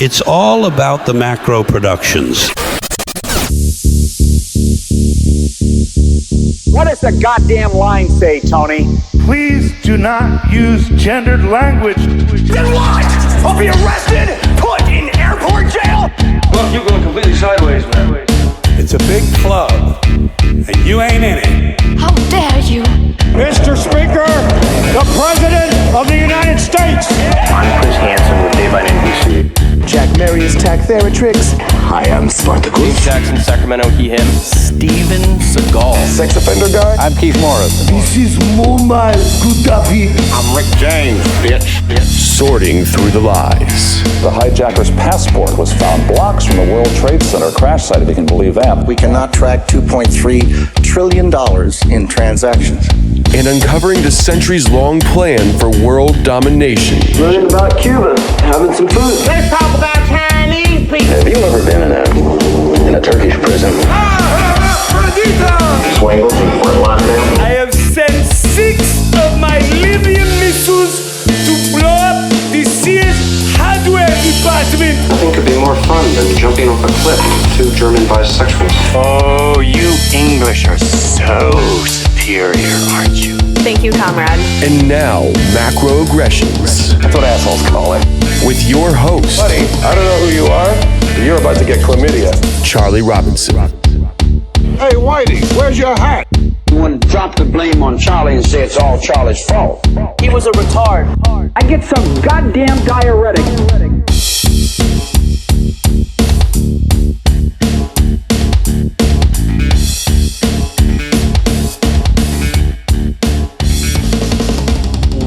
It's all about the macro productions. What does the goddamn line say, Tony? Please do not use gendered language. Then what? I'll be arrested, put in airport jail? Look, you're going completely sideways, man. It's a big club, and you ain't in it. How dare you? Mr. Speaker, the President of the United States. I'm Chris Hansen with Dave on NBC. Jack Marius Tac-Theratrix. Hi, I'm Spartacus. Jackson, Sacramento, he, him. Steven Seagal. Sex offender guy. I'm Keith Morris. This is Muammar Gaddafi. I'm Rick James, bitch. Sorting through the lies. The hijacker's passport was found blocks from the World Trade Center crash site, if you can believe that. We cannot track $2.3 trillion in transactions. And uncovering the centuries-long plan for world domination. Learning about Cuba, having some food. Let's talk about Chinese people. Have you ever been in a Turkish prison? Swangles and Fort Lauderdale? I have sent 6 of my Libyan missiles to blow up the Sears hardware department. Nothing could be more fun than jumping off a cliff with 2 German bisexuals. Oh, you English are so superior, aren't you? Thank you, comrade. And now, macroaggressions. That's what assholes call it. With your host, Buddy, I don't know who you are, but you're about to get chlamydia. Charlie Robinson. Hey, Whitey, where's your hat? You want to drop the blame on Charlie and say it's all Charlie's fault. He was a retard. I get some goddamn diuretic.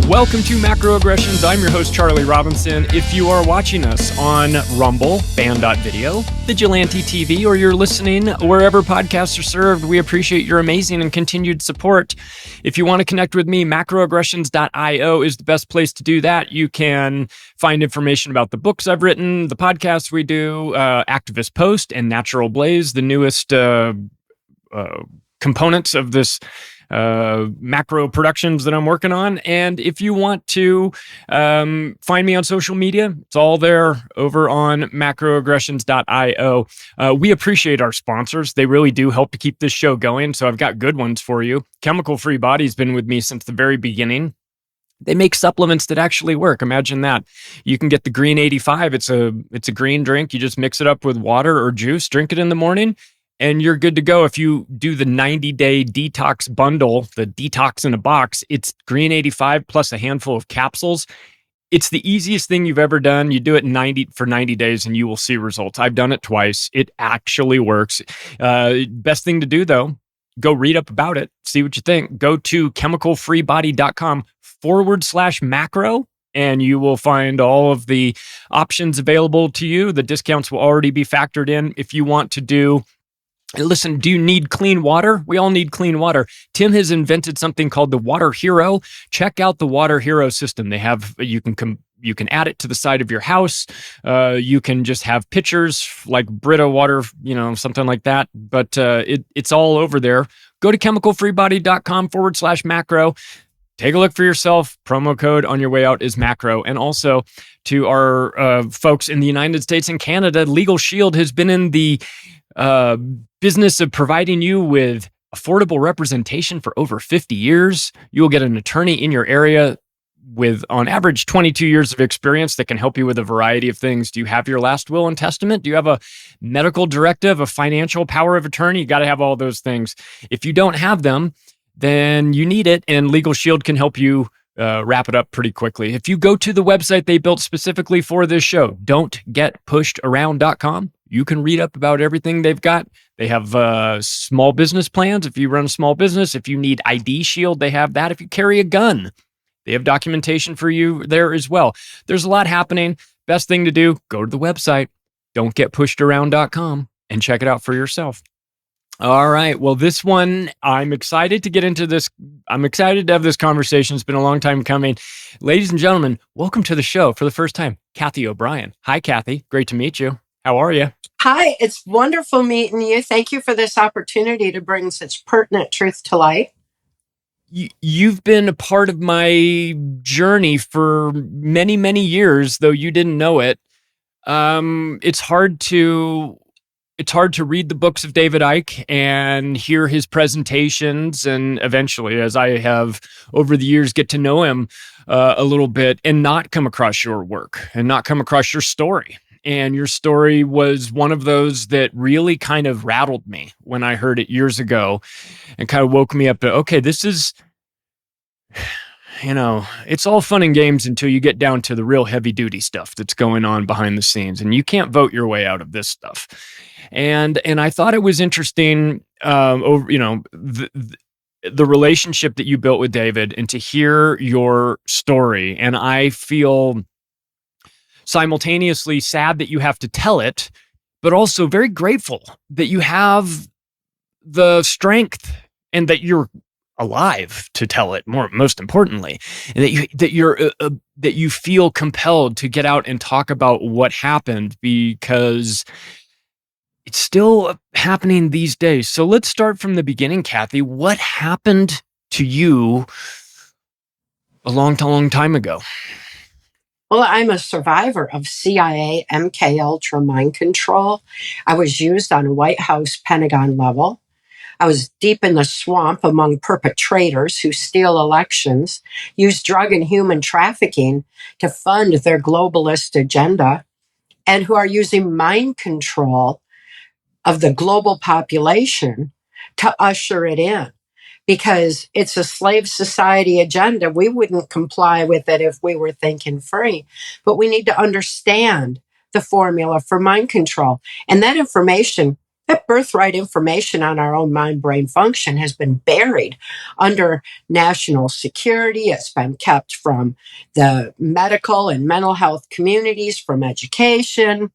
Welcome to Macroaggressions. I'm your host, Charlie Robinson. If you are watching us on Rumble, Band.video, Vigilante TV, or you're listening wherever podcasts are served, we appreciate your amazing and continued support. If you want to connect with me, macroaggressions.io is the best place to do that. You can find information about the books I've written, the podcasts we do, Activist Post, and Natural Blaze, the newest components of this macro productions that I'm working on. And if you want to find me on social media, it's all there over on macroaggressions.io. We appreciate our sponsors. They really do help to keep this show going. So I've got good ones for you. Chemical Free Body's been with me since the very beginning. They make supplements that actually work. Imagine that. You can get the Green 85. It's a green drink. You just mix it up with water or juice, drink it in the morning, and you're good to go. If you do the 90-day detox bundle, the detox in a box, it's Green 85 plus a handful of capsules. It's the easiest thing you've ever done. You do it for 90 days and you will see results. I've done it twice. It actually works. Best thing to do, though, go read up about it. See what you think. Go to chemicalfreebody.com/macro. And you will find all of the options available to you. The discounts will already be factored in. If you want to do Listen, do you need clean water? We all need clean water. Tim has invented something called the Water Hero. Check out the Water Hero system. They have, you can add it to the side of your house. You can just have pitchers like Brita water, something like that. But it's all over there. Go to chemicalfreebody.com/macro. Take a look for yourself. Promo code on your way out is macro. And also to our folks in the United States and Canada, Legal Shield has been in the business of providing you with affordable representation for over 50 years. You will get an attorney in your area with, on average, 22 years of experience that can help you with a variety of things. Do you have your last will and testament? Do you have a medical directive, a financial power of attorney? You got to have all those things. If you don't have them, then you need it, and Legal Shield can help you wrap it up pretty quickly. If you go to the website they built specifically for this show, don'tgetpushedaround.com, you can read up about everything they've got. They have small business plans. If you run a small business, if you need ID Shield, they have that. If you carry a gun, they have documentation for you there as well. There's a lot happening. Best thing to do, go to the website, don'tgetpushedaround.com, and check it out for yourself. All right. Well, this one, I'm excited to get into this. I'm excited to have this conversation. It's been a long time coming. Ladies and gentlemen, welcome to the show for the first time, Cathy O'Brien. Hi, Cathy. Great to meet you. How are you? Hi. It's wonderful meeting you. Thank you for this opportunity to bring such pertinent truth to light. You've been a part of my journey for many, many years, though you didn't know it. It's hard to read the books of David Icke and hear his presentations, and eventually, as I have over the years, get to know him a little bit, and not come across your work and not come across your story. And your story was one of those that really kind of rattled me when I heard it years ago, and kind of woke me up to, okay, this is, it's all fun and games until you get down to the real heavy duty stuff that's going on behind the scenes, and you can't vote your way out of this stuff. And I thought it was interesting, the relationship that you built with David, and to hear your story. And I feel simultaneously sad that you have to tell it, but also very grateful that you have the strength and that you're alive to tell it, most importantly, and that you feel compelled to get out and talk about what happened, because it's still happening these days. So let's start from the beginning, Cathy. What happened to you a long time ago? Well, I'm a survivor of CIA MKULTRA mind control. I was used on a White House Pentagon level. I was deep in the swamp among perpetrators who steal elections, use drug and human trafficking to fund their globalist agenda, and who are using mind control of the global population to usher it in. Because it's a slave society agenda. We wouldn't comply with it if we were thinking free. But we need to understand the formula for mind control. And that information, that birthright information on our own mind-brain function, has been buried under national security. It's been kept from the medical and mental health communities, from education,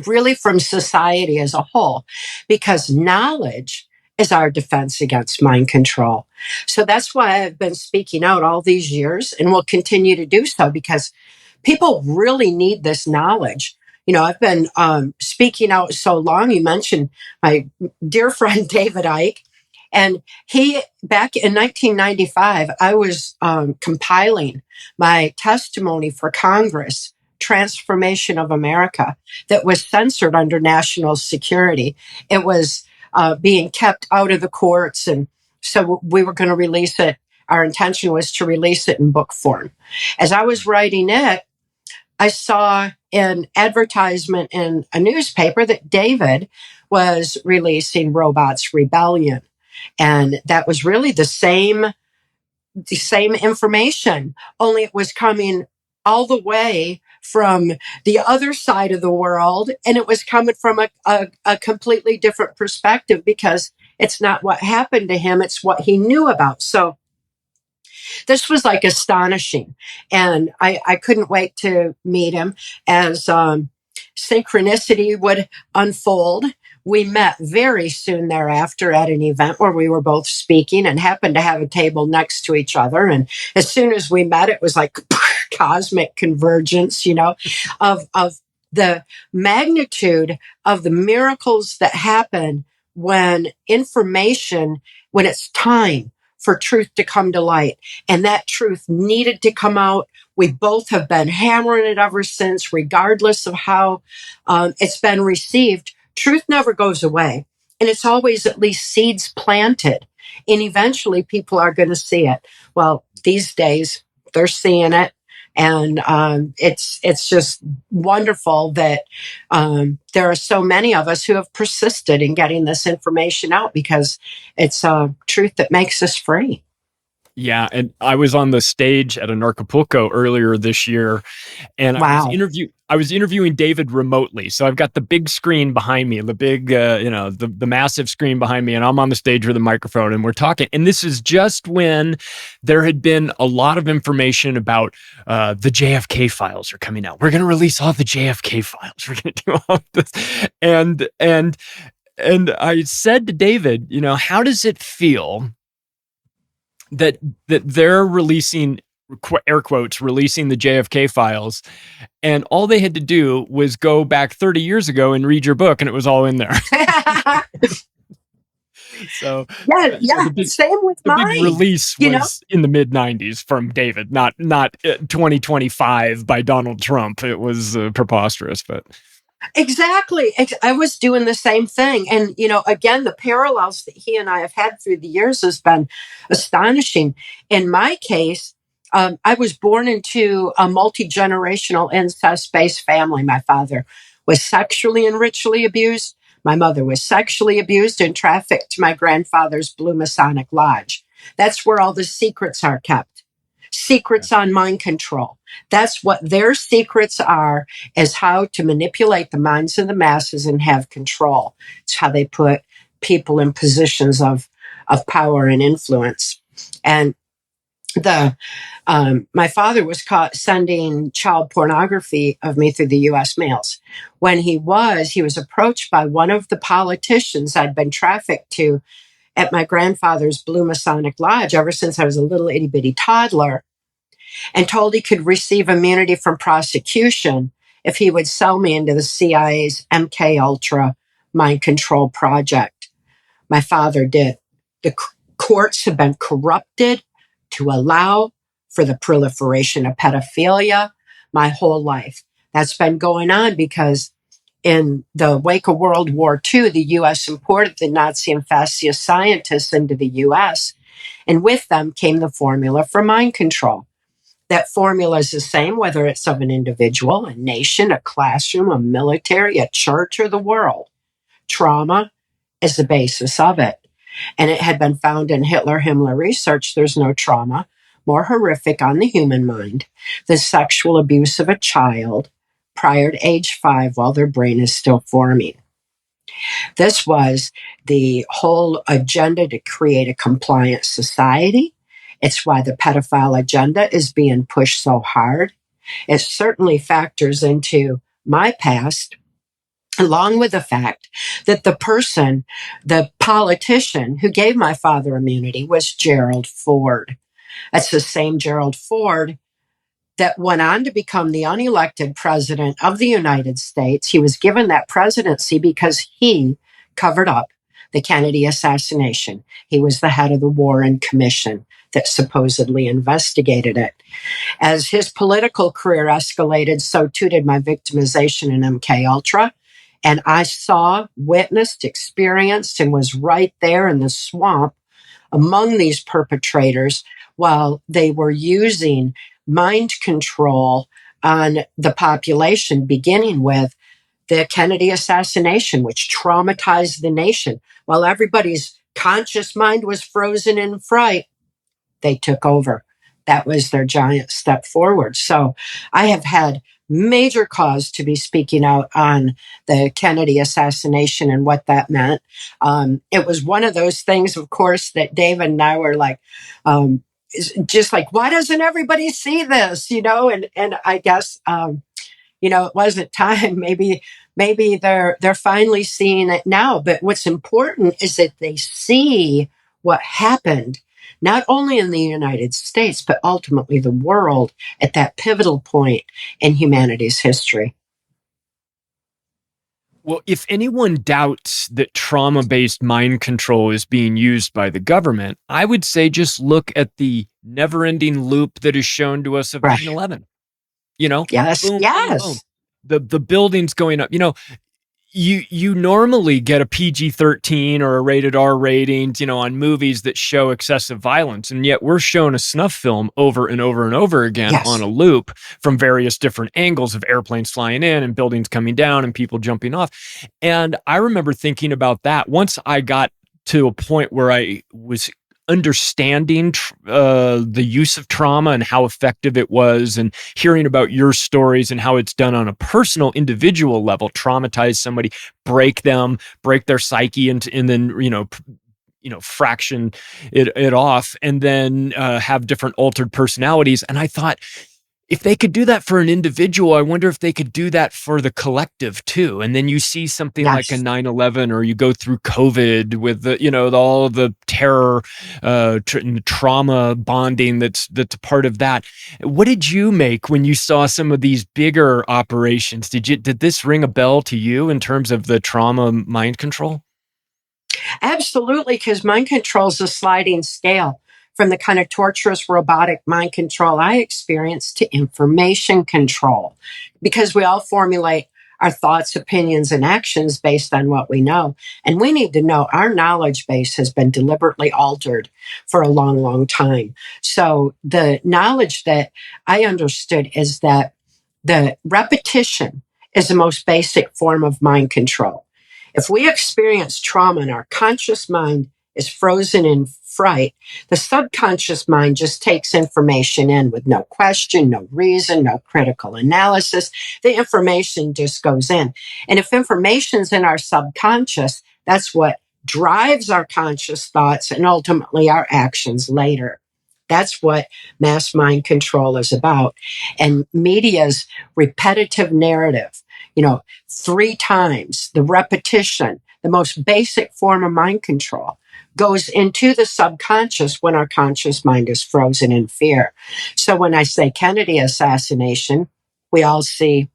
really from society as a whole, because knowledge is our defense against mind control. So that's why I've been speaking out all these years, and will continue to do so, because people really need this knowledge. I've been speaking out so long. You mentioned my dear friend David Icke, and he, back in 1995, I was compiling my testimony for Congress, Transformation of America, that was censored under national security. It was being kept out of the courts. And so we were going to release it. Our intention was to release it in book form. As I was writing it, I saw an advertisement in a newspaper that David was releasing Robots Rebellion. And that was really the same information, only it was coming all the way from the other side of the world, and it was coming from a completely different perspective, because it's not what happened to him, it's what he knew about. So this was like astonishing, and I couldn't wait to meet him. As synchronicity would unfold, we met very soon thereafter at an event where we were both speaking and happened to have a table next to each other. And as soon as we met, it was like cosmic convergence, of the magnitude of the miracles that happen when when it's time for truth to come to light. And that truth needed to come out. We both have been hammering it ever since, regardless of how it's been received. Truth never goes away. And it's always at least seeds planted. And eventually people are going to see it. Well, these days they're seeing it. And it's just wonderful that there are so many of us who have persisted in getting this information out, because it's a truth that makes us free. Yeah, and I was on the stage at Acapulco earlier this year, and wow. I was interviewing David remotely. So I've got the big screen behind me, the big, the massive screen behind me, and I'm on the stage with a microphone, and we're talking. And this is just when there had been a lot of information about the JFK files are coming out. We're going to release all the JFK files. We're going to do all of this, and I said to David, how does it feel that they're releasing, air quotes, releasing the JFK files, and all they had to do was go back 30 years ago and read your book, and it was all in there. So Yeah. Same with the big mine. release was in the mid 90s from David, not 2025 by Donald Trump. It was preposterous, but Exactly. I was doing the same thing. And, again, the parallels that he and I have had through the years has been astonishing. In my case, I was born into a multi-generational incest-based family. My father was sexually and ritually abused. My mother was sexually abused and trafficked to my grandfather's Blue Masonic Lodge. That's where all the secrets are kept. Secrets on mind control. That's what their secrets are, is how to manipulate the minds of the masses and have control. It's how they put people in positions of power and influence. And my father was caught sending child pornography of me through the U.S. mails. When he was approached by one of the politicians I'd been trafficked to at my grandfather's Blue Masonic Lodge ever since I was a little itty bitty toddler, and told he could receive immunity from prosecution if he would sell me into the CIA's MKUltra mind control project. My father did. The courts have been corrupted to allow for the proliferation of pedophilia my whole life. That's been going on because in the wake of World War II, the U.S. imported the Nazi and fascist scientists into the U.S., and with them came the formula for mind control. That formula is the same, whether it's of an individual, a nation, a classroom, a military, a church, or the world. Trauma is the basis of it. And it had been found in Hitler-Himmler research, there's no trauma more horrific on the human mind than sexual abuse of a child prior to age 5 while their brain is still forming. This was the whole agenda to create a compliant society. It's why the pedophile agenda is being pushed so hard. It certainly factors into my past, along with the fact that the politician who gave my father immunity was Gerald Ford. That's the same Gerald Ford that went on to become the unelected president of the United States. He was given that presidency because he covered up the Kennedy assassination. He was the head of the Warren Commission that supposedly investigated it. As his political career escalated, so too did my victimization in MKUltra. And I saw, witnessed, experienced, and was right there in the swamp among these perpetrators while they were using mind control on the population, beginning with the Kennedy assassination, which traumatized the nation. While everybody's conscious mind was frozen in fright, they took over. That was their giant step forward. So I have had major cause to be speaking out on the Kennedy assassination and what that meant. It was one of those things, of course, that David and I were like, just like, why doesn't everybody see this? And I guess, it wasn't time. Maybe they're finally seeing it now. But what's important is that they see what happened, not only in the United States, but ultimately the world at that pivotal point in humanity's history. Well, if anyone doubts that trauma-based mind control is being used by the government, I would say just look at the never-ending loop that is shown to us of 9/11. Yes, boom, yes. boom, boom. The buildings going up. You normally get a PG-13 or a rated R rating, on movies that show excessive violence, and yet we're shown a snuff film over and over and over again on a loop from various different angles of airplanes flying in and buildings coming down and people jumping off. And I remember thinking about that once I got to a point where I was understanding the use of trauma and how effective it was, and hearing about your stories and how it's done on a personal, individual level, traumatize somebody, break their psyche, and then fraction it off, and then have different altered personalities. And I thought, if they could do that for an individual, I wonder if they could do that for the collective too. And then you see something like a 9/11, or you go through COVID with all the terror, trauma bonding that's a part of that. What did you make when you saw some of these bigger operations? Did this ring a bell to you in terms of the trauma mind control? Absolutely, because mind control is a sliding scale from the kind of torturous robotic mind control I experienced to information control, because we all formulate our thoughts, opinions, and actions based on what we know. And we need to know our knowledge base has been deliberately altered for a long, long time. So the knowledge that I understood is that the repetition is the most basic form of mind control. If we experience trauma and our conscious mind is frozen in fright, the subconscious mind just takes information in with no question, no reason, no critical analysis. The information just goes in. And if information's in our subconscious, that's what drives our conscious thoughts and ultimately our actions later. That's what mass mind control is about. And media's repetitive narrative, 3 times the repetition, the most basic form of mind control, goes into the subconscious when our conscious mind is frozen in fear. So when I say Kennedy assassination, we all see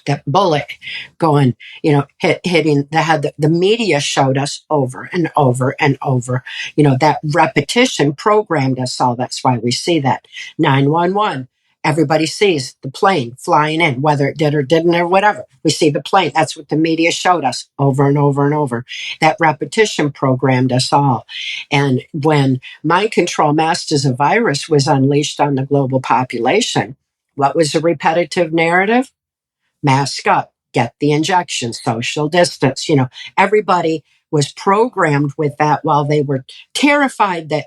that bullet going, hitting the head. The media showed us over and over and over, that repetition programmed us all. That's why we see that. 911. Everybody sees the plane flying in, whether it did or didn't or whatever. We see the plane. That's what the media showed us over and over and over. That repetition programmed us all. And when mind control masked as a virus was unleashed on the global population, what was the repetitive narrative? Mask up, get the injection, social distance. Everybody was programmed with that while they were terrified that,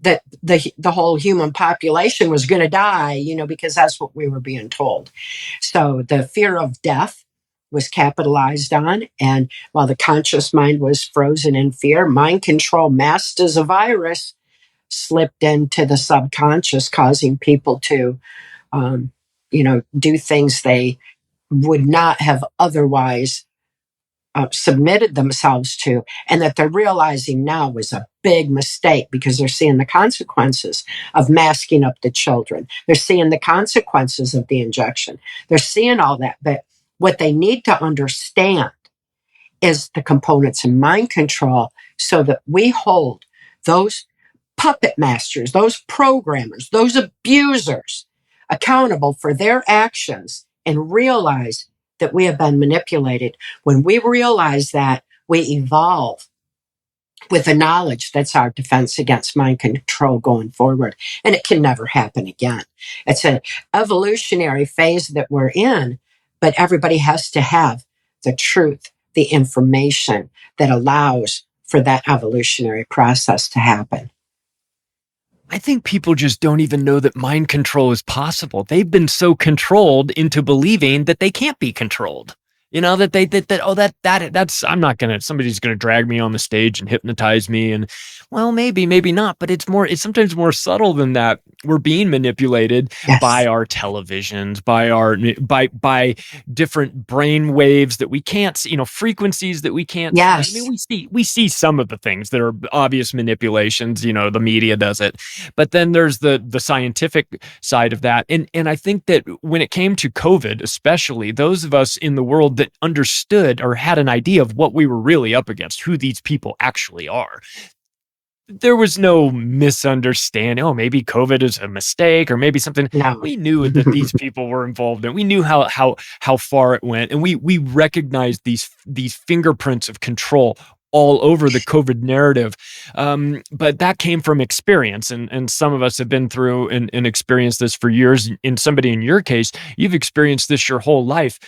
that the whole human population was going to die, because that's what we were being told. So the fear of death was capitalized on. And while the conscious mind was frozen in fear, mind control masked as a virus slipped into the subconscious, causing people to, do things they would not have otherwise submitted themselves to, and that they're realizing now was a big mistake because they're seeing the consequences of masking up the children. They're seeing the consequences of the injection. They're seeing all that. But what they need to understand is the components in mind control so that we hold those puppet masters, those programmers, those abusers accountable for their actions and realize that we have been manipulated. When we realize that, we evolve with the knowledge that's our defense against mind control going forward. And it can never happen again. It's an evolutionary phase that we're in, but everybody has to have the truth, the information that allows for that evolutionary process to happen. I think people just don't even know that mind control is possible. They've been so controlled into believing that they can't be controlled. That's, somebody's going to drag me on the stage and hypnotize me. And well, maybe not, but it's sometimes more subtle than that. We're being manipulated by our televisions, by different brain waves that we can't see, frequencies that we can't see. I mean, we see some of the things that are obvious manipulations, the media does it, but then there's the scientific side of that. And I think that when it came to COVID, especially those of us in the world that understood or had an idea of what we were really up against, who these people actually are, there was no misunderstanding. Oh, maybe COVID is a mistake or maybe something. No. We knew that these people were involved in it. We knew how far it went. And we recognized these fingerprints of control all over the COVID narrative. But that came from experience. And some of us have been through and experienced this for years. In somebody in your case, you've experienced this your whole life.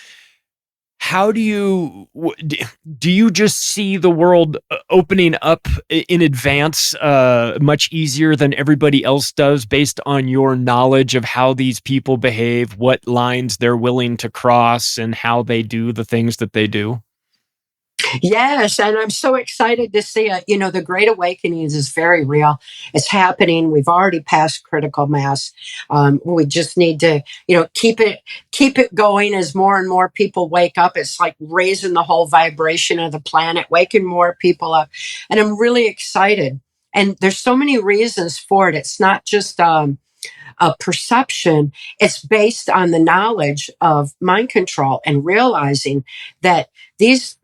How do you just see the world opening up in advance much easier than everybody else does based on your knowledge of how these people behave, what lines they're willing to cross, and how they do the things that they do? Yes, and I'm so excited to see it. The Great Awakening is very real. It's happening. We've already passed critical mass. We just need to, keep it going as more and more people wake up. It's like raising the whole vibration of the planet, waking more people up. And I'm really excited. And there's so many reasons for it. It's not just a perception. It's based on the knowledge of mind control and realizing that these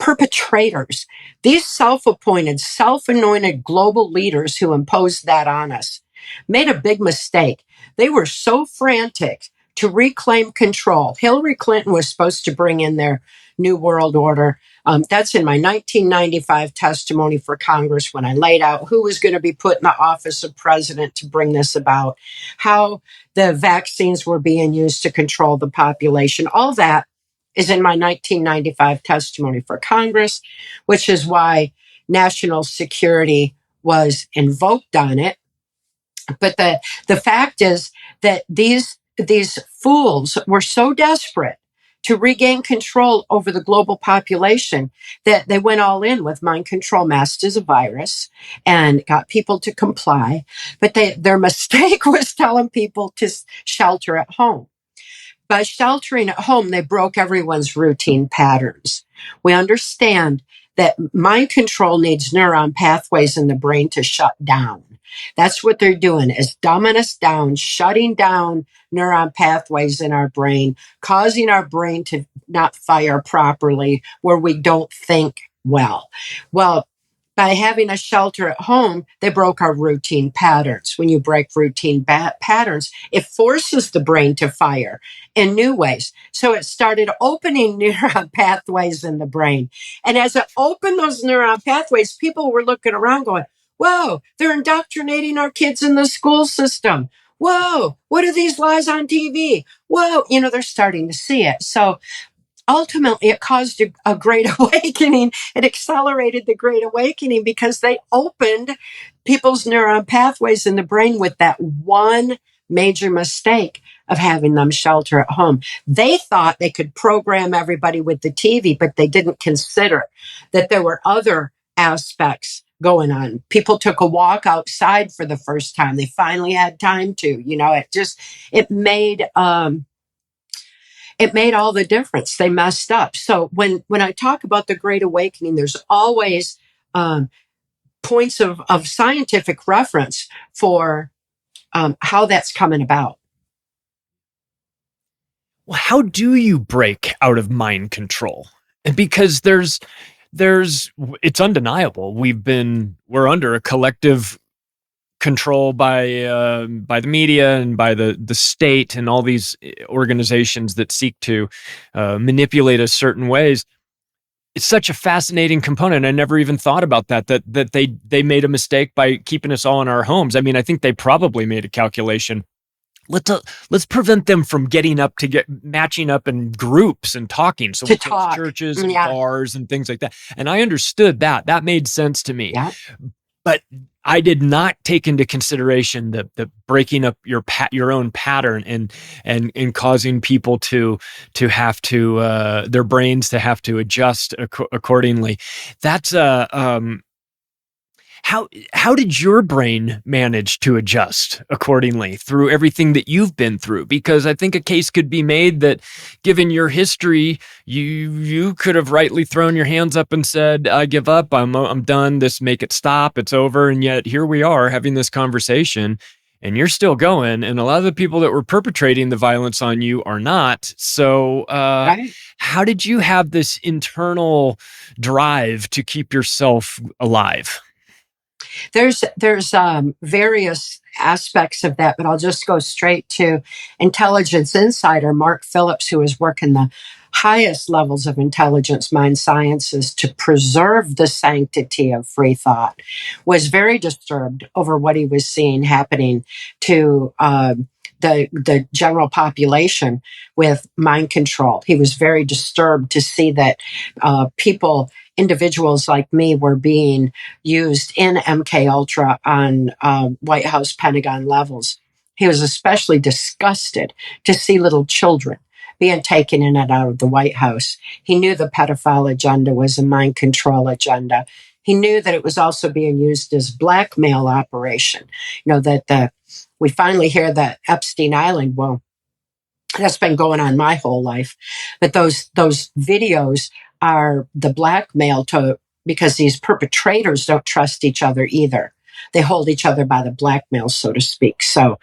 perpetrators, these self-appointed, self-anointed global leaders who imposed that on us, made a big mistake. They were so frantic to reclaim control. Hillary Clinton was supposed to bring in their New World Order. That's in my 1995 testimony for Congress when I laid out who was going to be put in the office of president to bring this about, how the vaccines were being used to control the population. All that is in my 1995 testimony for Congress, which is why national security was invoked on it. But the fact is that these fools were so desperate to regain control over the global population that they went all in with mind control masked as a virus and got people to comply. But their mistake was telling people to shelter at home. By sheltering at home, they broke everyone's routine patterns. We understand that mind control needs neuron pathways in the brain to shut down. That's what they're doing, is dumbing us down, shutting down neuron pathways in our brain, causing our brain to not fire properly where we don't think well. Well, by having a shelter at home, they broke our routine patterns. When you break routine patterns, it forces the brain to fire in new ways. So it started opening neuron pathways in the brain. And as it opened those neuron pathways, people were looking around going, whoa, they're indoctrinating our kids in the school system. Whoa, what are these lies on TV? Whoa, they're starting to see it. So ultimately, it caused a great awakening. It accelerated the great awakening because they opened people's neuron pathways in the brain with that one major mistake of having them shelter at home. They thought they could program everybody with the TV, but they didn't consider that there were other aspects going on. People took a walk outside for the first time. They finally had time to, it made all the difference. They messed up. So when I talk about the Great Awakening, there's always points of scientific reference for how that's coming about. Well, how do you break out of mind control? And because it's undeniable. We're under a collective control by the media and by the state and all these organizations that seek to manipulate us certain ways. It's such a fascinating component. I never even thought about that they made a mistake by keeping us all in our homes. I mean, I think they probably made a calculation. Let's prevent them from matching up in groups and talking. So we close churches and bars and things like that. And I understood that. That made sense to me. Yeah. But I did not take into consideration the breaking up your own pattern and causing people to have to their brains to have to adjust accordingly. That's how did your brain manage to adjust accordingly through everything that you've been through? Because I think a case could be made that, given your history, you could have rightly thrown your hands up and said, "I give up. I'm done. Make it stop. It's over." And yet here we are having this conversation, and you're still going. And a lot of the people that were perpetrating the violence on you are not. So, right. How did you have this internal drive to keep yourself alive? There's various aspects of that, but I'll just go straight to intelligence insider Mark Phillips, who is working the highest levels of intelligence mind sciences to preserve the sanctity of free thought, was very disturbed over what he was seeing happening to the general population with mind control. He was very disturbed to see that individuals like me were being used in MKUltra on White House, Pentagon levels. He was especially disgusted to see little children being taken in and out of the White House. He knew the pedophile agenda was a mind control agenda. He knew that it was also being used as blackmail operation. We finally hear that Epstein Island, well, that's been going on my whole life. But those videos are the blackmail because these perpetrators don't trust each other either. They hold each other by the blackmail, so to speak. So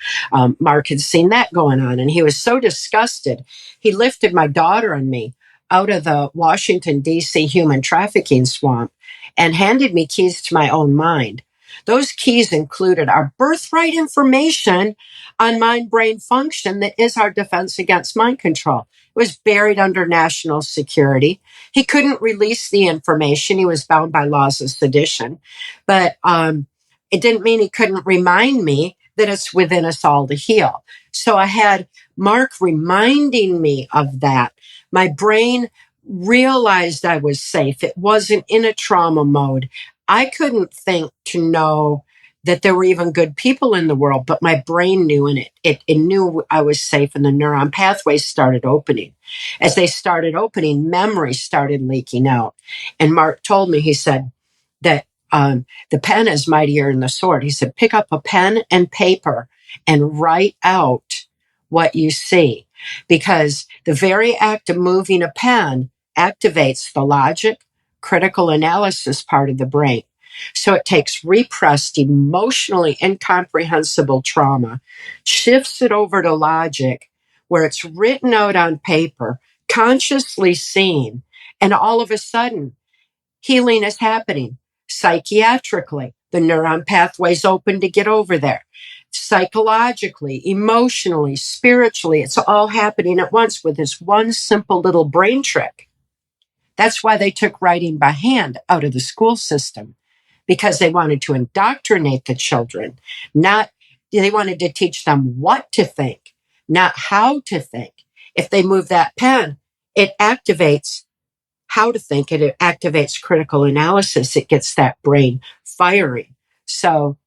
Mark had seen that going on, and he was so disgusted. He lifted my daughter and me out of the Washington, D.C. human trafficking swamp and handed me keys to my own mind. Those keys included our birthright information on mind-brain function that is our defense against mind control. It was buried under national security. He couldn't release the information. He was bound by laws of sedition. But it didn't mean he couldn't remind me that it's within us all to heal. So I had Mark reminding me of that. My brain realized I was safe. It wasn't in a trauma mode. I couldn't think to know that there were even good people in the world, but my brain knew, and it knew I was safe, and the neuron pathways started opening. As they started opening, memories started leaking out. And Mark told me, he said that the pen is mightier than the sword. He said, pick up a pen and paper and write out what you see, because the very act of moving a pen activates the logic, critical analysis part of the brain. So it takes repressed, emotionally incomprehensible trauma, shifts it over to logic, where it's written out on paper, consciously seen, and all of a sudden, healing is happening. Psychiatrically, the neuron pathways open to get over there. Psychologically, emotionally, spiritually, it's all happening at once with this one simple little brain trick. That's why they took writing by hand out of the school system, because they wanted to indoctrinate the children. They wanted to teach them what to think, not how to think. If they move that pen, it activates how to think. It activates critical analysis. It gets that brain firing. So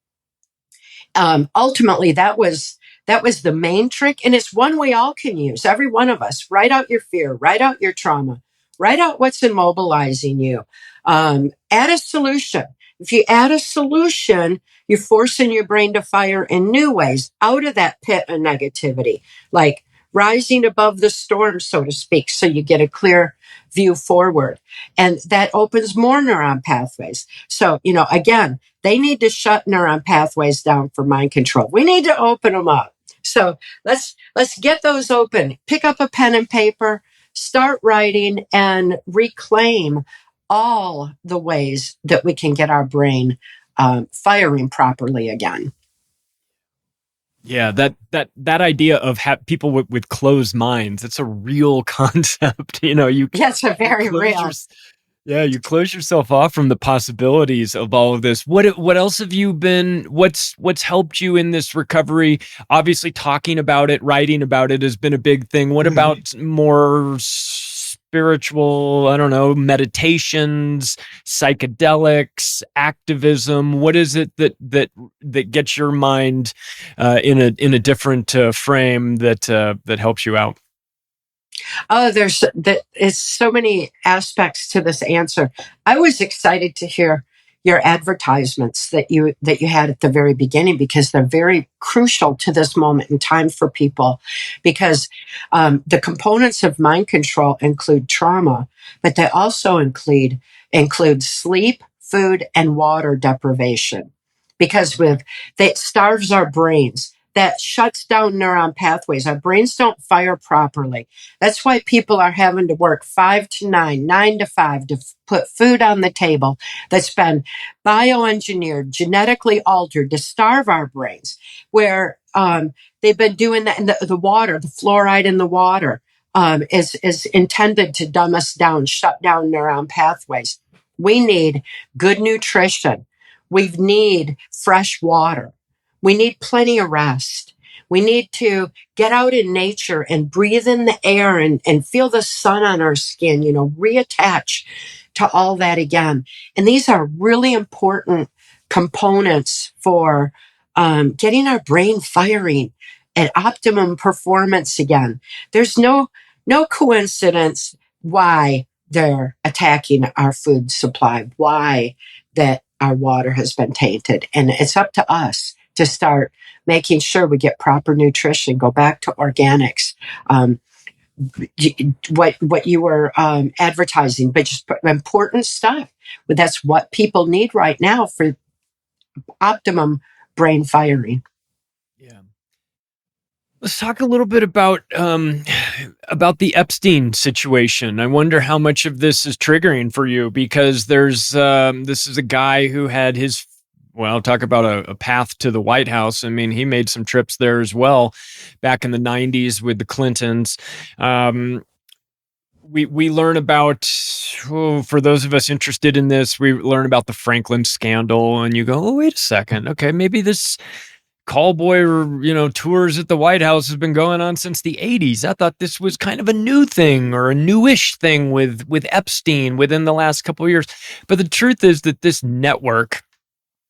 ultimately, that was the main trick. And it's one we all can use. Every one of us. Write out your fear. Write out your trauma. Write out what's immobilizing you. Add a solution. If you add a solution, you're forcing your brain to fire in new ways out of that pit of negativity, like rising above the storm, so to speak, so you get a clear view forward. And that opens more neuron pathways. So, again, they need to shut neuron pathways down for mind control. We need to open them up. So let's get those open. Pick up a pen and paper, start writing, and reclaim all the ways that we can get our brain firing properly again. Yeah, that idea of people with closed minds, it's a real concept. Yes, a very real. You close yourself off from the possibilities of all of this. What else have you been, what's helped you in this recovery? Obviously talking about it, writing about it has been a big thing. What about more spiritual, I don't know, meditations, psychedelics, activism? What is it that gets your mind in a different frame that helps you out? Oh, there's so many aspects to this answer. I was excited to hear your advertisements that you had at the very beginning, because they're very crucial to this moment in time for people, because the components of mind control include trauma, but they also include sleep, food, and water deprivation, because that starves our brains. That shuts down neuron pathways. Our brains don't fire properly. That's why people are having to work 5 to 9, 9 to 5 to put food on the table that's been bioengineered, genetically altered to starve our brains, where they've been doing that in the water, the fluoride in the water is intended to dumb us down, shut down neuron pathways. We need good nutrition. We need fresh water. We need plenty of rest. We need to get out in nature and breathe in the air and feel the sun on our skin, reattach to all that again. And these are really important components for getting our brain firing at optimum performance again. There's no coincidence why they're attacking our food supply, why that our water has been tainted. And it's up to us to start making sure we get proper nutrition, go back to organics, what you were advertising, but just important stuff. But that's what people need right now for optimum brain firing. Yeah. Let's talk a little bit about about the Epstein situation. I wonder how much of this is triggering for you, because there's this is a guy who had his, well, talk about a path to the White House. I mean, he made some trips there as well back in the 90s with the Clintons. We learn about, for those of us interested in this, we learn about the Franklin scandal, and you go, oh, wait a second. Okay, maybe this callboy, tours at the White House has been going on since the 80s. I thought this was kind of a new thing, or a newish thing with Epstein within the last couple of years. But the truth is that this network,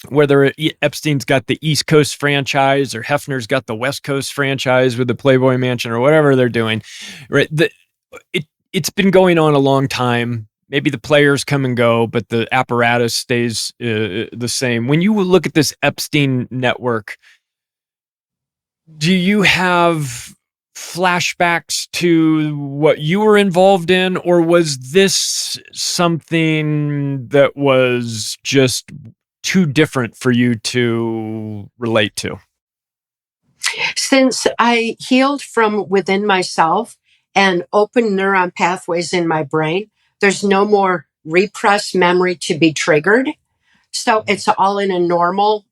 whether Epstein's got the East Coast franchise or Hefner's got the West Coast franchise with the Playboy Mansion or whatever they're doing, right? It's been going on a long time. Maybe the players come and go, but the apparatus stays the same. When you look at this Epstein network, do you have flashbacks to what you were involved in, or was this something that was just too different for you to relate to? Since I healed from within myself and opened neuron pathways in my brain, there's no more repressed memory to be triggered. So it's all in a normal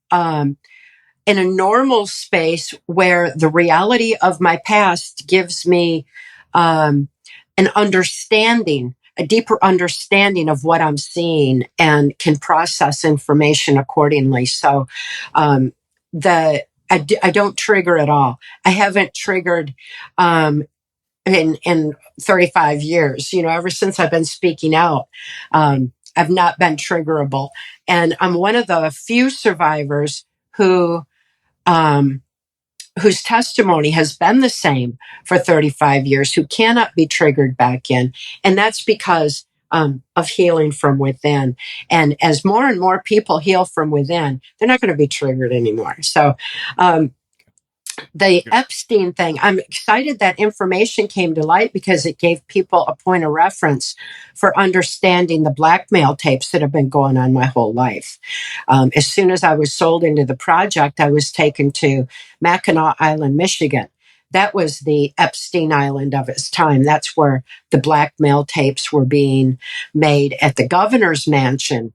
space where the reality of my past gives me an understanding, a deeper understanding of what I'm seeing, and can process information accordingly. So I don't trigger at all. I haven't triggered in 35 years, ever since I've been speaking out. I've not been triggerable. And I'm one of the few survivors whose testimony has been the same for 35 years, who cannot be triggered back in. And that's because of healing from within. And as more and more people heal from within, they're not going to be triggered anymore. So the Epstein thing, I'm excited that information came to light, because it gave people a point of reference for understanding the blackmail tapes that have been going on my whole life. As soon as I was sold into the project, I was taken to Mackinac Island, Michigan. That was the Epstein Island of its time. That's where the blackmail tapes were being made at the governor's mansion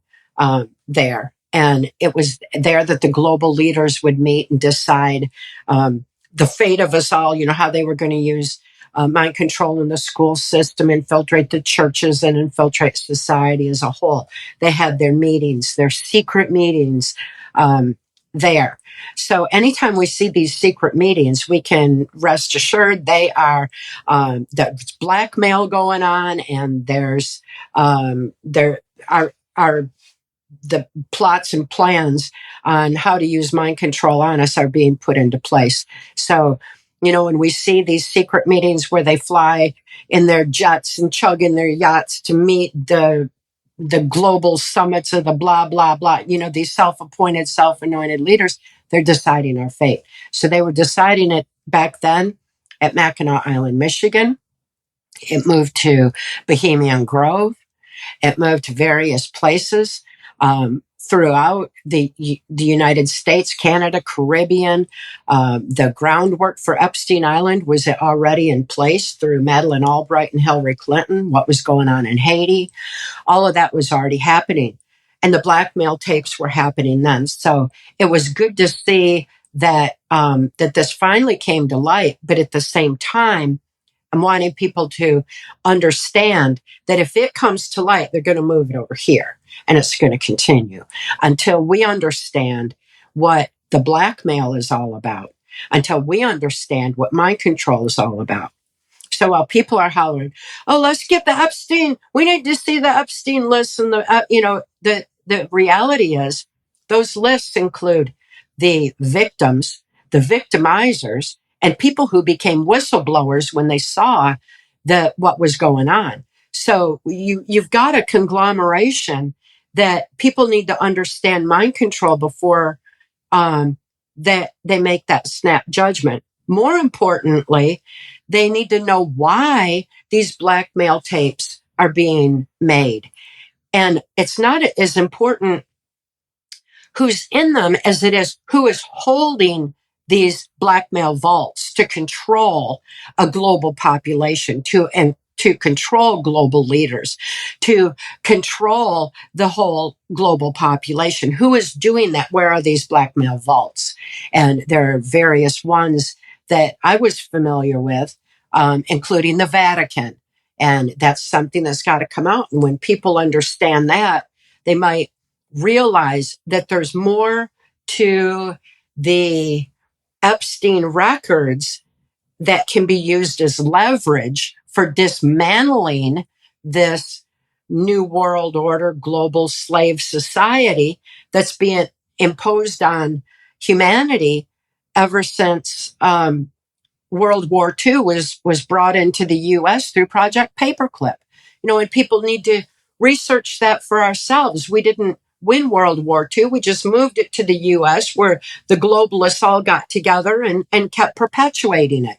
there. And it was there that the global leaders would meet and decide the fate of us all, how they were going to use mind control in the school system, infiltrate the churches, and infiltrate society as a whole. They had their meetings, their secret meetings there. So anytime we see these secret meetings, we can rest assured they are, there's blackmail going on, and there's, there are the plots and plans on how to use mind control on us are being put into place. So, when we see these secret meetings where they fly in their jets and chug in their yachts to meet the global summits of the blah, blah, blah, these self-appointed, self-anointed leaders, they're deciding our fate. So they were deciding it back then at Mackinac Island, Michigan. It moved to Bohemian Grove. It moved to various places throughout the United States, Canada, Caribbean. The groundwork for Epstein Island was already in place through Madeleine Albright and Hillary Clinton. What was going on in Haiti, all of that was already happening. And the blackmail tapes were happening then. So it was good to see that that this finally came to light. But at the same time, I'm wanting people to understand that if it comes to light, they're going to move it over here, and it's going to continue until we understand what the blackmail is all about, until we understand what mind control is all about. So while people are hollering, "Oh, let's get the Epstein. We need to see the Epstein list," and the reality is those lists include the victims, the victimizers, and people who became whistleblowers when they saw what was going on. So you've got a conglomeration that people need to understand mind control before that they make that snap judgment. More importantly, they need to know why these blackmail tapes are being made. And it's not as important who's in them as it is who is holding these blackmail vaults to control a global population, to control global leaders, to control the whole global population. Who is doing that? Where are these blackmail vaults? And there are various ones that I was familiar with, including the Vatican. And that's something that's got to come out. And when people understand that, they might realize that there's more to the Epstein records that can be used as leverage for dismantling this new world order, global slave society that's being imposed on humanity ever since World War II was brought into the U.S. through Project Paperclip. And people need to research that for ourselves. We didn't win World War II. We just moved it to the U.S. where the globalists all got together and kept perpetuating it.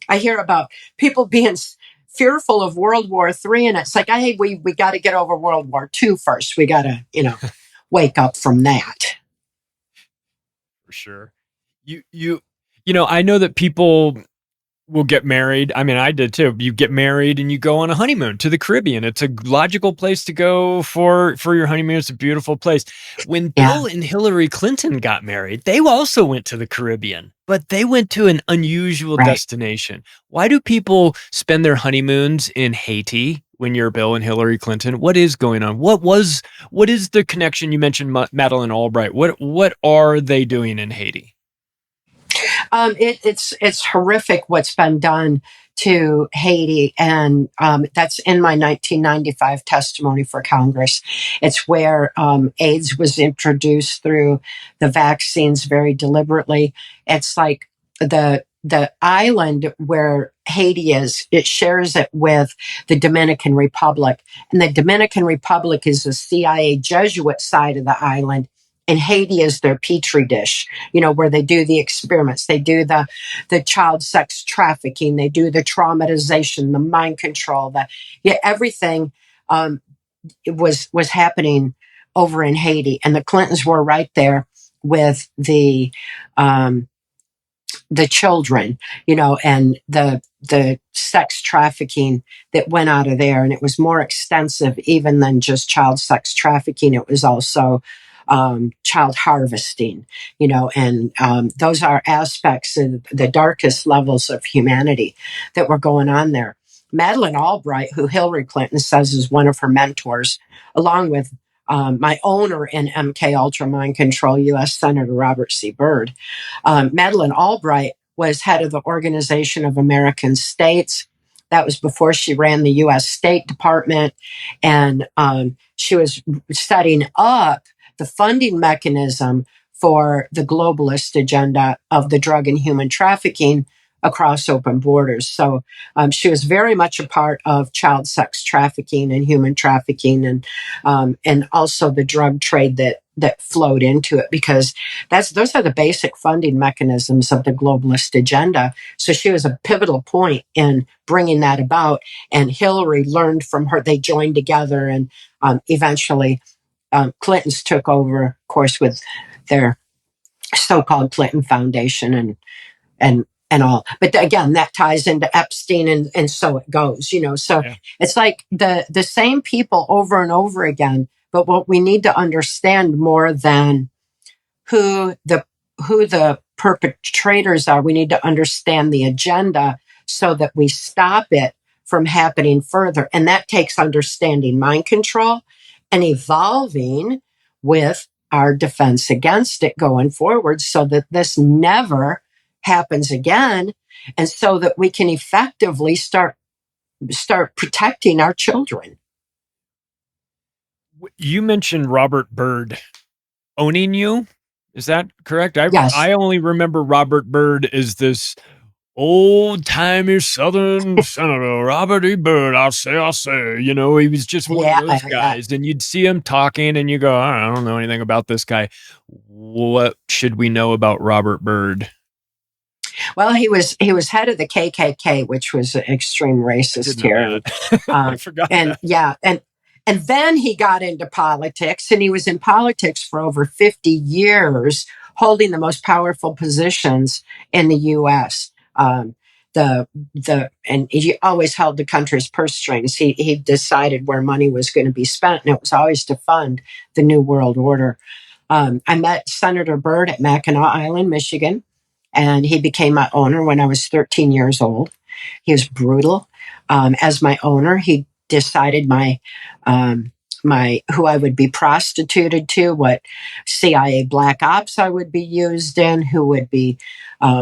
I hear about people being fearful of World War III, and it's like, hey, we got to get over World War II first. We got to, wake up from that. For sure. I know that people will get married. I mean, I did too. You get married and you go on a honeymoon to the Caribbean. It's a logical place to go for your honeymoon. It's a beautiful place. When Bill and Hillary Clinton got married, they also went to the Caribbean, but they went to an unusual destination. Why do people spend their honeymoons in Haiti when you're Bill and Hillary Clinton? What is going on? What is the connection? You mentioned Madeleine Albright. What are they doing in Haiti? It's horrific what's been done to Haiti, and that's in my 1995 testimony for Congress. It's where AIDS was introduced through the vaccines very deliberately. It's like the island where Haiti is, it shares it with the Dominican Republic, and the Dominican Republic is the CIA Jesuit side of the island. And Haiti is their petri dish, where they do the experiments. They do the child sex trafficking. They do the traumatization, the mind control, everything was happening over in Haiti. And the Clintons were right there with the children, and the sex trafficking that went out of there. And it was more extensive even than just child sex trafficking. It was also child harvesting, and those are aspects of the darkest levels of humanity that were going on there. Madeleine Albright, who Hillary Clinton says is one of her mentors, along with my owner in MKUltra Mind Control, U.S. Senator Robert C. Byrd. Madeleine Albright was head of the Organization of American States. That was before she ran the U.S. State Department, and she was setting up the funding mechanism for the globalist agenda of the drug and human trafficking across open borders. So she was very much a part of child sex trafficking and human trafficking, and also the drug trade that flowed into it, because those are the basic funding mechanisms of the globalist agenda. So she was a pivotal point in bringing that about, and Hillary learned from her. They joined together, and eventually Clintons took over, of course, with their so-called Clinton Foundation and all. But again, that ties into Epstein, and so it goes, So It's like the same people over and over again. But what we need to understand more than who the perpetrators are, we need to understand the agenda so that we stop it from happening further. And that takes understanding mind control and evolving with our defense against it going forward, so that this never happens again, and so that we can effectively start protecting our children. You mentioned Robert Byrd owning you. Is that correct? Yes. I only remember Robert Byrd as this old-timey Southern Senator, Robert E. Byrd, I'll say. He was just one of those guys. And you'd see him talking and you go, I don't know anything about this guy. What should we know about Robert Byrd? Well, he was head of the KKK, which was an extreme racist here. I forgot that. And then he got into politics, and he was in politics for over 50 years holding the most powerful positions in the U.S. And he always held the country's purse strings. He decided where money was going to be spent, and it was always to fund the New World Order. I met Senator Byrd at Mackinac Island, Michigan, and he became my owner when I was 13 years old. He was brutal. As my owner, he decided who I would be prostituted to, what CIA black ops I would be used in, who would be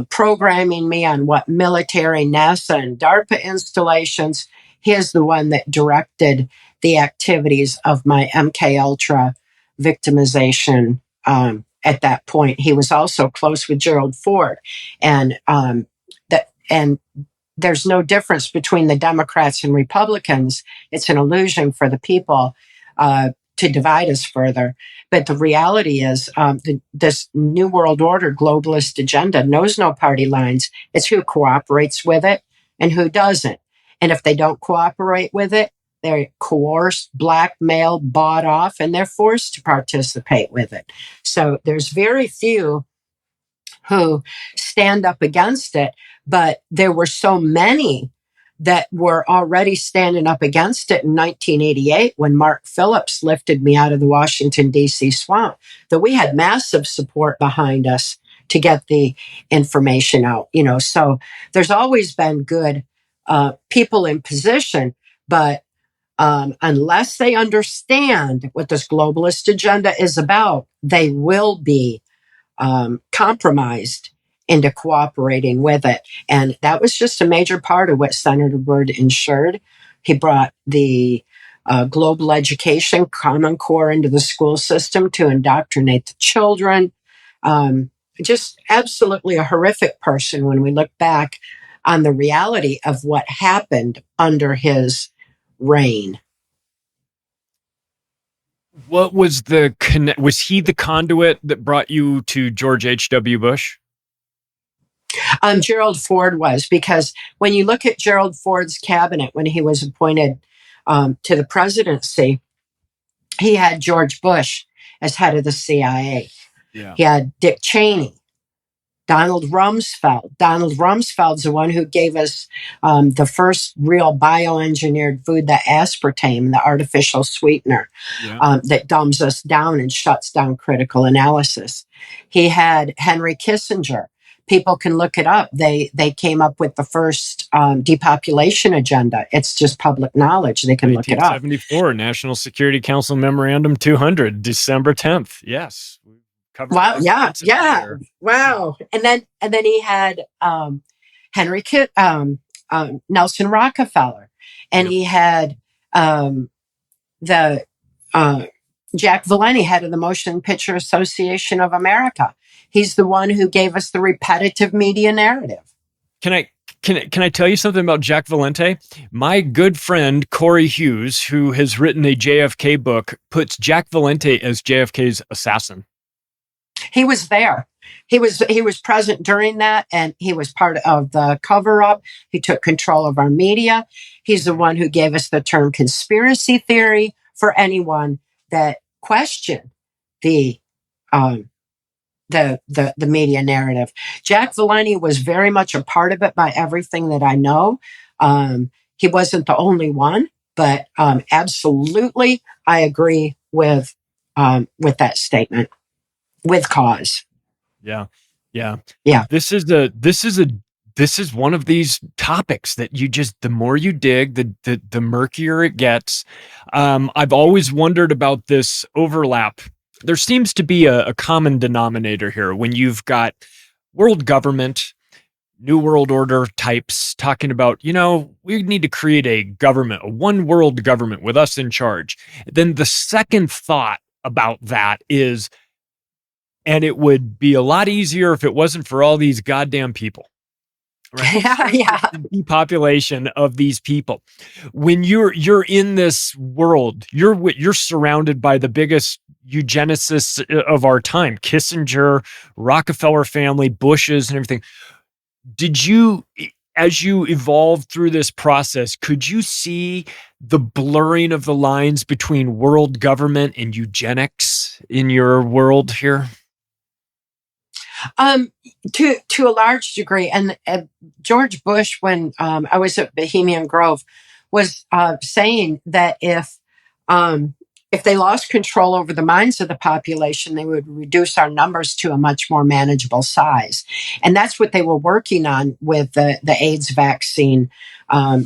programming me on what military, NASA, and DARPA installations. He is the one that directed the activities of my MKUltra victimization. At that point, he was also close with Gerald Ford, and there's no difference between the Democrats and Republicans. It's an illusion for the people to divide us further. But the reality is this New World Order globalist agenda knows no party lines. It's who cooperates with it and who doesn't. And if they don't cooperate with it, they're coerced, blackmailed, bought off, and they're forced to participate with it. So there's very few who stand up against it, but there were so many that were already standing up against it in 1988 when Mark Phillips lifted me out of the Washington, D.C. swamp, that we had massive support behind us to get the information out. So there's always been good people in position, but unless they understand what this globalist agenda is about, they will be compromised into cooperating with it. And that was just a major part of what Senator Byrd ensured. He brought the global education Common Core into the school system to indoctrinate the children. Just absolutely a horrific person when we look back on the reality of what happened under his reign. What was was he the conduit that brought you to George H.W. Bush? Gerald Ford was, because when you look at Gerald Ford's cabinet when he was appointed to the presidency, he had George Bush as head of the CIA. Yeah. He had Dick Cheney, Donald Rumsfeld. Donald Rumsfeld's the one who gave us the first real bioengineered food, the aspartame, the artificial sweetener that dumbs us down and shuts down critical analysis. He had Henry Kissinger. People can look it up. They came up with the first depopulation agenda. It's just public knowledge. They can look it up. 1974, National Security Council Memorandum 200, December 10th. Yes. Wow! Yeah. Wow! And then he had Nelson Rockefeller, and he had Jack Valenti, head of the Motion Picture Association of America. He's the one who gave us the repetitive media narrative. Can I tell you something about Jack Valenti? My good friend Corey Hughes, who has written a JFK book, puts Jack Valenti as JFK's assassin. He was there. He was present during that, and he was part of the cover-up. He took control of our media. He's the one who gave us the term conspiracy theory for anyone that questioned the media narrative. Jack Valenti was very much a part of it by everything that I know. He wasn't the only one, but absolutely, I agree with that statement. With cause. Yeah. This is one of these topics that the more you dig, the murkier it gets. I've always wondered about this overlap. There seems to be a common denominator here when you've got world government, New World Order types talking about, we need to create a government, a one world government with us in charge. Then the second thought about that is, and it would be a lot easier if it wasn't for all these goddamn people. Right? Yeah. The depopulation of these people. When you're in this world, you're surrounded by the biggest eugenicists of our time: Kissinger, Rockefeller family, Bushes, and everything. Did you, as you evolved through this process, could you see the blurring of the lines between world government and eugenics in your world here? Um, to a large degree, and George Bush, when I was at Bohemian Grove, was saying that if they lost control over the minds of the population, they would reduce our numbers to a much more manageable size, and that's what they were working on with the AIDS vaccine,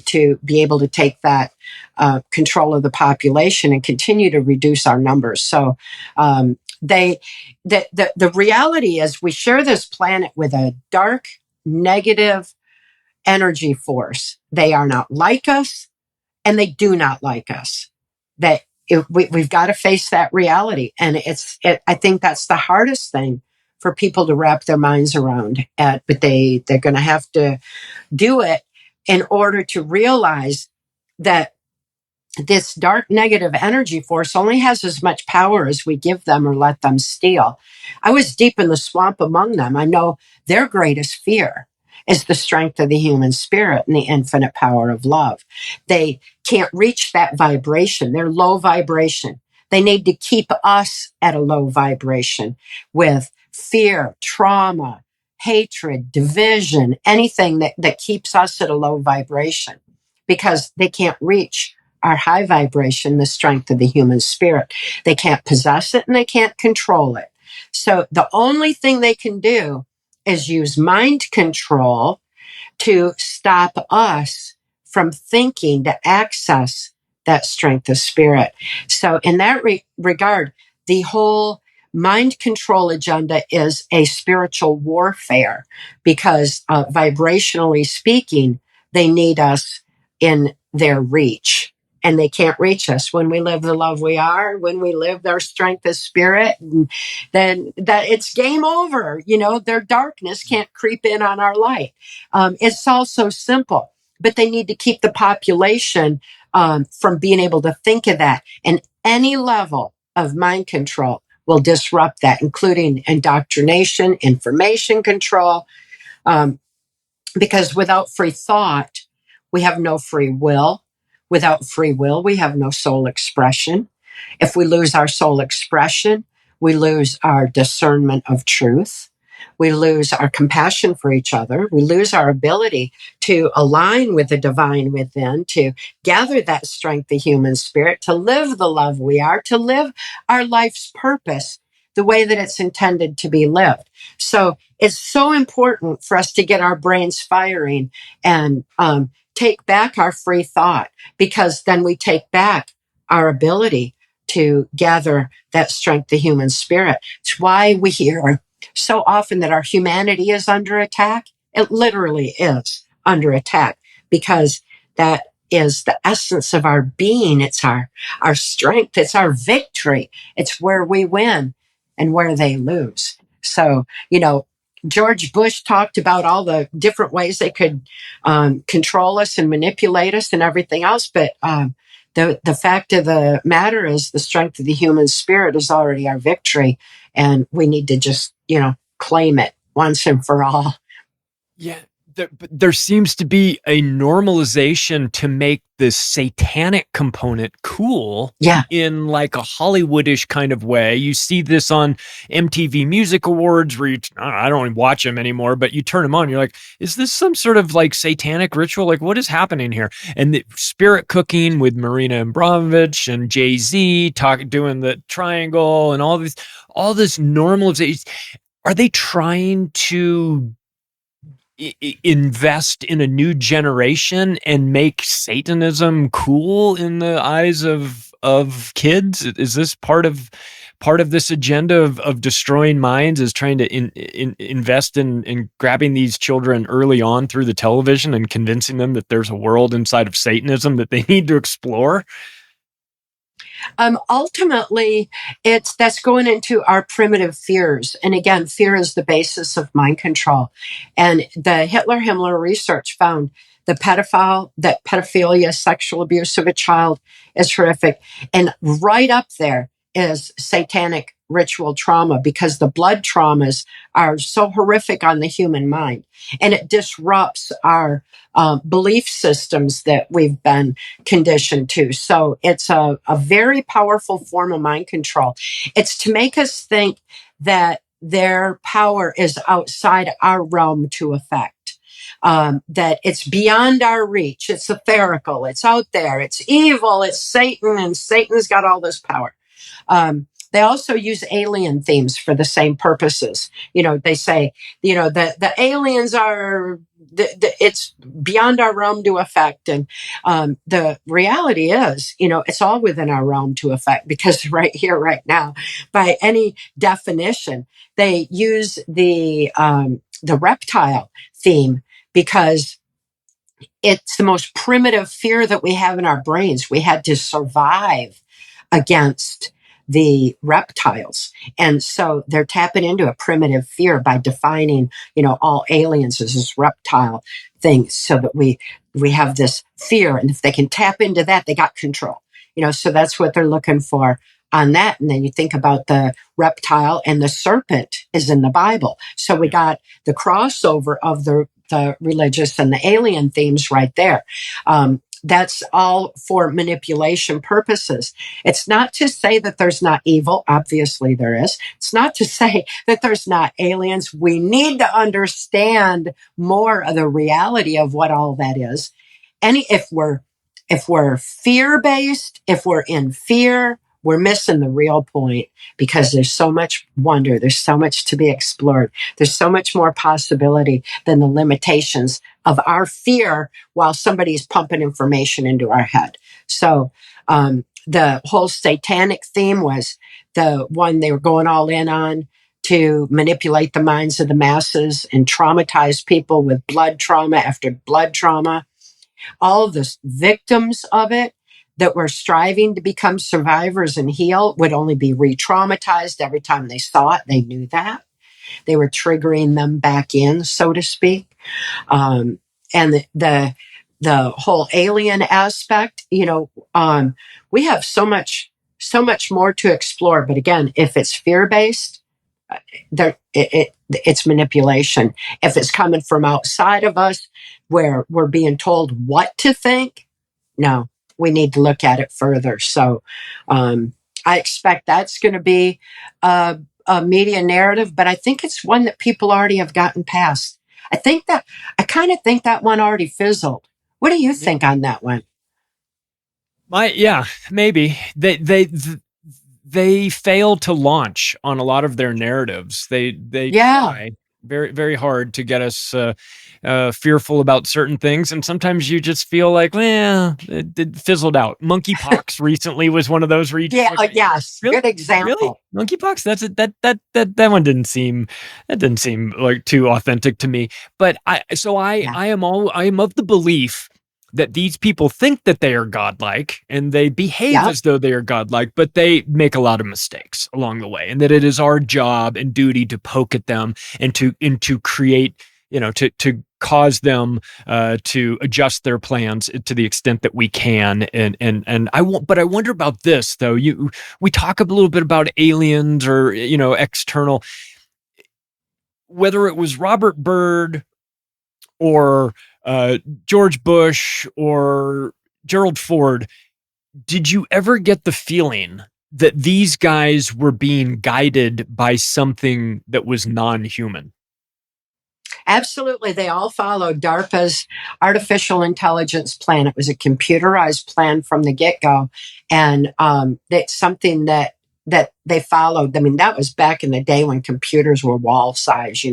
to be able to take that control of the population and continue to reduce our numbers. So. The reality is we share this planet with a dark, negative energy force. They are not like us, and they do not like us. We've got to face that reality. And I think that's the hardest thing for people to wrap their minds around but they're going to have to do it in order to realize that this dark negative energy force only has as much power as we give them or let them steal. I was deep in the swamp among them. I know their greatest fear is the strength of the human spirit and the infinite power of love. They can't reach that vibration. They're low vibration. They need to keep us at a low vibration with fear, trauma, hatred, division, anything that keeps us at a low vibration, because they can't reach our high vibration, the strength of the human spirit. They can't possess it and they can't control it. So the only thing they can do is use mind control to stop us from thinking to access that strength of spirit. So in that regard, the whole mind control agenda is a spiritual warfare, because vibrationally speaking, they need us in their reach. And they can't reach us when we live the love we are, when we live their strength of spirit, and then that it's game over. Their darkness can't creep in on our light. It's all so simple, but they need to keep the population from being able to think of that. And any level of mind control will disrupt that, including indoctrination, information control, because without free thought, we have no free will. Without free will, we have no soul expression. If we lose our soul expression, we lose our discernment of truth. We lose our compassion for each other. We lose our ability to align with the divine within, to gather that strength, the human spirit, to live the love we are, to live our life's purpose the way that it's intended to be lived. So it's so important for us to get our brains firing and take back our free thought, because then we take back our ability to gather that strength, the human spirit. It's why we hear so often that our humanity is under attack. It literally is under attack, because that is the essence of our being. It's our strength. It's our victory. It's where we win and where they lose. So, George Bush talked about all the different ways they could control us and manipulate us and everything else. But the fact of the matter is the strength of the human spirit is already our victory. And we need to just, claim it once and for all. Yeah. There seems to be a normalization to make this satanic component cool, in like a Hollywoodish kind of way. You see this on MTV Music Awards where I don't watch them anymore, but you turn them on, you're like, is this some sort of like satanic ritual? Like, what is happening here? And the spirit cooking with Marina Abramovich and Jay-Z doing the triangle and all this normalization. Are they trying to invest in a new generation and make Satanism cool in the eyes of kids? Is this part of this agenda of destroying minds, is trying to invest in grabbing these children early on through the television and convincing them that there's a world inside of Satanism that they need to explore? Ultimately, that's going into our primitive fears. And again, fear is the basis of mind control. And the Hitler-Himmler research found that pedophilia, sexual abuse of a child is horrific. And right up there is satanic ritual trauma, because the blood traumas are so horrific on the human mind. And it disrupts our belief systems that we've been conditioned to. So it's a very powerful form of mind control. It's to make us think that their power is outside our realm to affect. That it's beyond our reach. It's etherical. It's out there. It's evil. It's Satan, and Satan's got all this power. They also use alien themes for the same purposes. They say, the aliens are, it's beyond our realm to affect. And the reality is, it's all within our realm to affect, because right here, right now, by any definition, they use the reptile theme because it's the most primitive fear that we have in our brains. We had to survive against the reptiles. And so they're tapping into a primitive fear by defining, all aliens as this reptile thing, so that we have this fear. And if they can tap into that, they got control, so that's what they're looking for on that. And then you think about the reptile, and the serpent is in the Bible. So we got the crossover of the religious and the alien themes right there. That's all for manipulation purposes. It's not to say that there's not evil. Obviously there is. It's not to say that there's not aliens. We need to understand more of the reality of what all that is. If we're fear-based, if we're in fear, we're missing the real point, because there's so much wonder. There's so much to be explored. There's so much more possibility than the limitations of our fear while somebody's pumping information into our head. So the whole satanic theme was the one they were going all in on, to manipulate the minds of the masses and traumatize people with blood trauma after blood trauma. All of the victims of it that were striving to become survivors and heal would only be re-traumatized every time they saw it. They knew that. They were triggering them back in, so to speak. And the whole alien aspect, we have so much more to explore. But again, if it's fear-based, it's manipulation. If it's coming from outside of us, where we're being told what to think, no, we need to look at it further. So I expect that's going to be a media narrative, but I think it's one that people already have gotten past. I kind of think that one already fizzled. What do you think on that one? Maybe they fail to launch on a lot of their narratives. They try very, very hard to get us fearful about certain things, and sometimes you just feel like, it fizzled out. Monkeypox recently was one of those where you just yes, really? Good example. Really? Monkeypox? That one didn't seem like too authentic to me. But I am of the belief that these people think that they are godlike, and they behave as though they are godlike, but they make a lot of mistakes along the way, and that it is our job and duty to poke at them and to create, to cause them to adjust their plans to the extent that we can. And I won't, but I wonder about this though. We talk a little bit about aliens or, external, whether it was Robert Byrd or George Bush or Gerald Ford. Did you ever get the feeling that these guys were being guided by something that was non-human? Absolutely. They all followed DARPA's artificial intelligence plan. It was a computerized plan from the get-go. And it's something that they followed. I mean, that was back in the day when computers were wall size,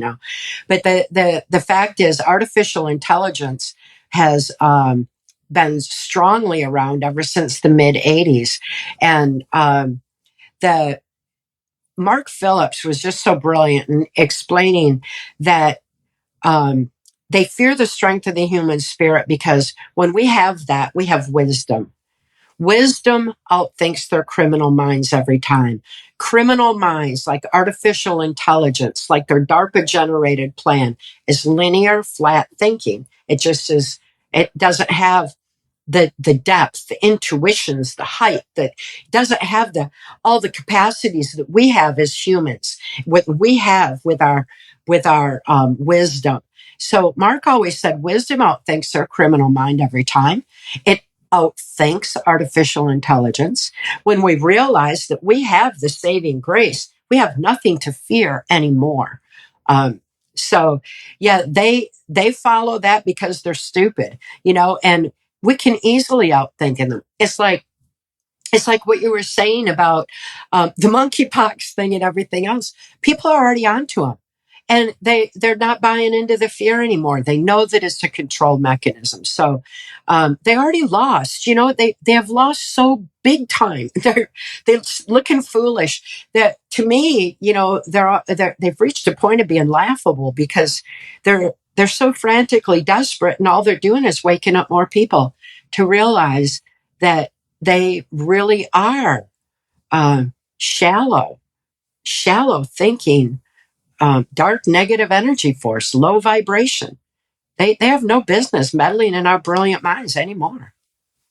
But the fact is, artificial intelligence has been strongly around ever since the mid-'80s. And the Mark Phillips was just so brilliant in explaining that they fear the strength of the human spirit, because when we have that, we have wisdom. Wisdom outthinks their criminal minds every time. Criminal minds, like artificial intelligence, like their DARPA-generated plan, is linear, flat thinking. It just is. It doesn't have the depth, the intuitions, the height. That doesn't have all the capacities that we have as humans. What we have with our wisdom. So Mark always said, wisdom outthinks their criminal mind every time. It outthinks artificial intelligence. When we realize that we have the saving grace, We have nothing to fear anymore. So yeah, they follow that because they're stupid, and we can easily outthink them. It's like what you were saying about the monkeypox thing and everything else. People are already onto them, and they're not buying into the fear anymore. They know that it's a control mechanism. So they already lost. They have lost so big time. They're looking foolish. That to me, they've reached a point of being laughable because they're so frantically desperate, and all they're doing is waking up more people to realize that they really are shallow thinking, dark negative energy force, low vibration. They have no business meddling in our brilliant minds anymore.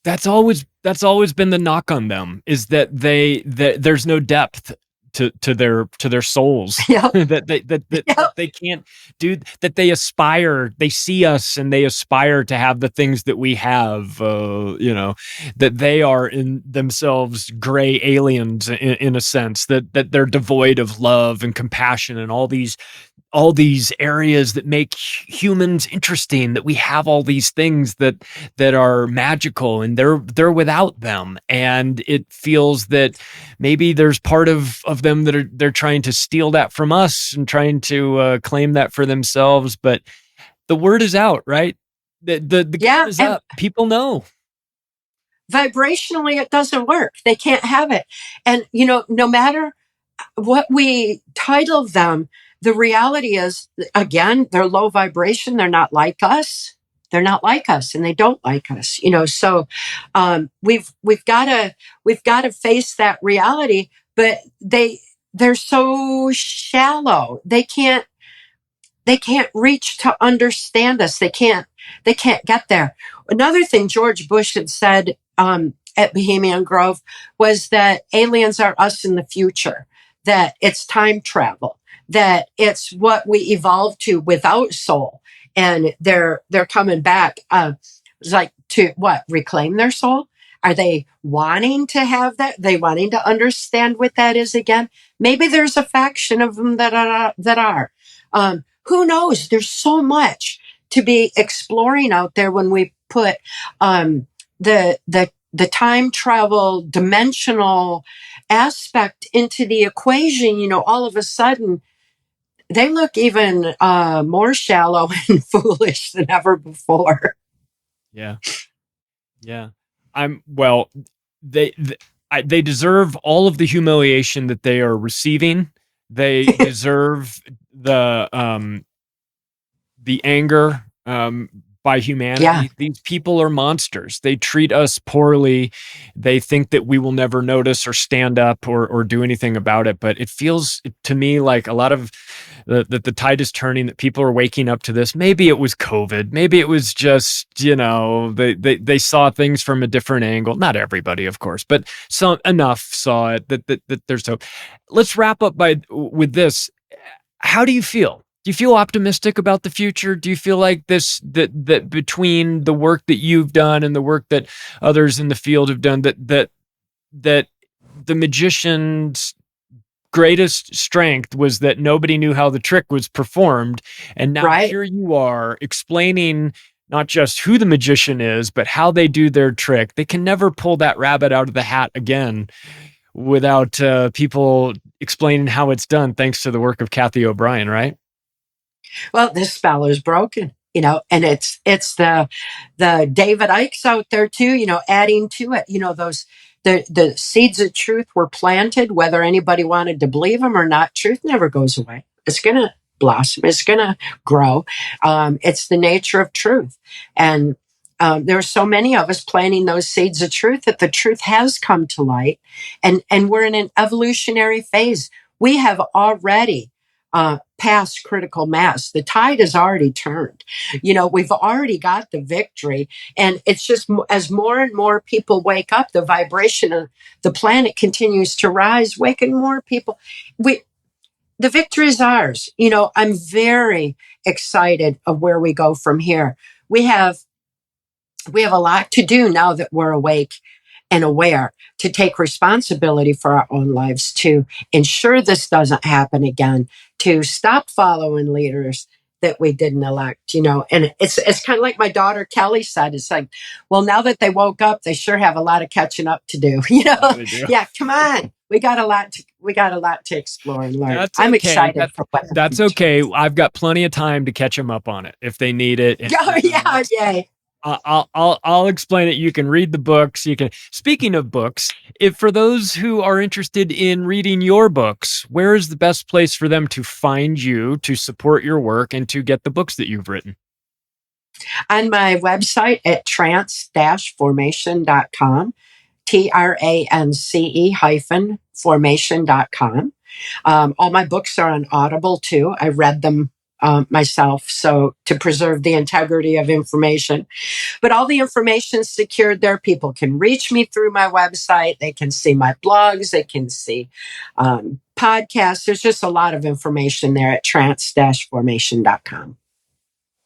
That's always been the knock on them, is that there's no depth to their souls. Yep. that they can't do, that they aspire, they see us and they aspire to have the things that we have, that they are in themselves gray aliens in a sense, that they're devoid of love and compassion and all these areas that make humans interesting, that we have all these things that are magical, and they're without them. And it feels that maybe there's part of them that they're trying to steal that from us and trying to claim that for themselves. But the word is out, right? The game is up. People know. Vibrationally, it doesn't work. They can't have it. And, no matter what we title them, the reality is, again, they're low vibration. They're not like us. They're not like us, and they don't like us. So we've got to face that reality. But they're so shallow. They can't reach to understand us. They can't get there. Another thing George Bush had said at Bohemian Grove was that aliens are us in the future, that it's time travel, that it's what we evolved to without soul, and they're coming back. Like to what? Reclaim their soul? Are they wanting to have that? They wanting to understand what that is again? Maybe there's a faction of them that are. Who knows? There's so much to be exploring out there when we put the time travel dimensional aspect into the equation. All of a sudden, they look even more shallow and foolish than ever before. Yeah. They deserve all of the humiliation that they are receiving. They deserve the anger by humanity. Yeah. These people are monsters. They treat us poorly. They think that we will never notice or stand up or do anything about it. But it feels to me like a lot of the tide is turning, that people are waking up to this. Maybe it was COVID. Maybe it was just, they saw things from a different angle. Not everybody, of course, but enough saw it that there's hope. Let's wrap up with this. How do you feel? Do you feel optimistic about the future? Do you feel like that between the work that you've done and the work that others in the field have done, that the magician's greatest strength was that nobody knew how the trick was performed, and now Here you are explaining not just who the magician is, but how they do their trick. They can never pull that rabbit out of the hat again without people explaining how it's done, thanks to the work of Cathy O'Brien, right? Well, this spell is broken, and it's the David Ikes out there too, adding to it, those the seeds of truth were planted, whether anybody wanted to believe them or not. Truth never goes away. It's going to blossom. It's going to grow. It's the nature of truth. And there are so many of us planting those seeds of truth that the truth has come to light, and we're in an evolutionary phase. We have already past critical mass. The tide has already turned. We've already got the victory. And it's just as more and more people wake up, the vibration of the planet continues to rise, waking more people. The victory is ours. I'm very excited of where we go from here. We have a lot to do now that we're awake. and aware to take responsibility for our own lives, to ensure this doesn't happen again, to stop following leaders that we didn't elect, and it's kind of like my daughter Kelly said. It's like, well, now that they woke up, they sure have a lot of catching up to do. Yeah, come on, we got a lot to explore and learn. I'm excited for what. That's okay. I've got plenty of time to catch them up on it if they need it. Oh yeah, yay. I'll explain it. You can read the books. Speaking of books, if for those who are interested in reading your books, where is the best place for them to find you, to support your work, and to get the books that you've written? On my website at trance-formation.com, TRANCE-formation.com. All my books are on Audible too. I read them myself, so to preserve the integrity of information. But all the information is secured there. People can reach me through my website. They can see my blogs. They can see podcasts. There's just a lot of information there at trance-formation.com.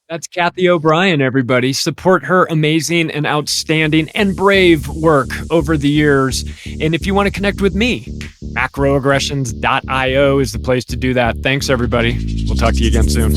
That's Cathy O'Brien, everybody. Support her amazing and outstanding and brave work over the years. And if you want to connect with me, macroaggressions.io is the place to do that. Thanks, everybody. We'll talk to you again soon.